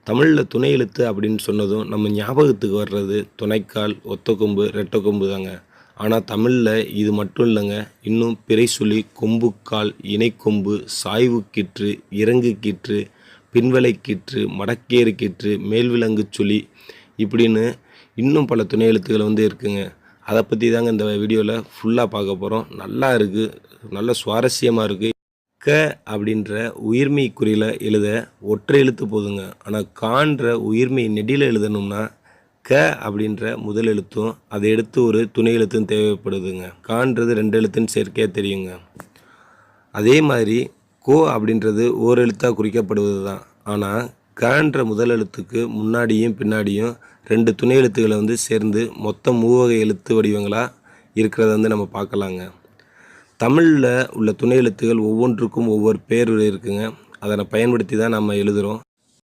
தமிழில் துணை எழுத்து அப்படின்னு சொன்னதும் நம்ம ஞாபகத்துக்கு வர்றது துணைக்கால், ஒத்தக்கொம்பு, ரெட்டைக்கொம்பு தாங்க. ஆனால் தமிழில் இது மட்டும் இல்லைங்க. இன்னும் பிறைசுழி, கொம்புக்கால், இணைக்கொம்பு, சாய்வுக்கீற்று, இறங்குக்கீற்று, பின்வளைக்கீற்று, மடக்கேறு கீற்று, மேல்விலங்கு சுழி இப்படின்னு இன்னும் பல துணை எழுத்துக்கள் இருக்குங்க. அதை பற்றி தாங்க இந்த வீடியோவில் ஃபுல்லாக பார்க்க போகிறோம். நல்லா இருக்குது, நல்ல சுவாரஸ்யமாக இருக்குது. க அப்படின்ற உயிர்மெய் குறியில் எழுத ஒற்றை எழுத்து போதுங்க. ஆனால் கான்ற உயிர்மெய் நெடியில் எழுதணும்னா க அப்படின்ற முதல் எழுத்தும் அதை எடுத்து ஒரு துணை எழுத்தும் தேவைப்படுதுங்க. கான்றது 2 எழுத்துன்னு சேர்க்கையாக தெரியுங்க. அதே மாதிரி கோ அப்படின்றது ஓர் எழுத்தாக குறிக்கப்படுவது தான். ஆனால் கன்ற முதல் எழுத்துக்கு முன்னாடியும் பின்னாடியும் 2 துணை எழுத்துக்களை சேர்ந்து மொத்தம் 3 வகை எழுத்து வடிவங்களாக இருக்கிறத நம்ம பார்க்கலாங்க. தமிழில் உள்ள துணை எழுத்துக்கள் ஒவ்வொன்றுக்கும் ஒவ்வொரு பேர் இருக்குங்க. அதனை பயன்படுத்தி தான் நம்ம எழுதுகிறோம்.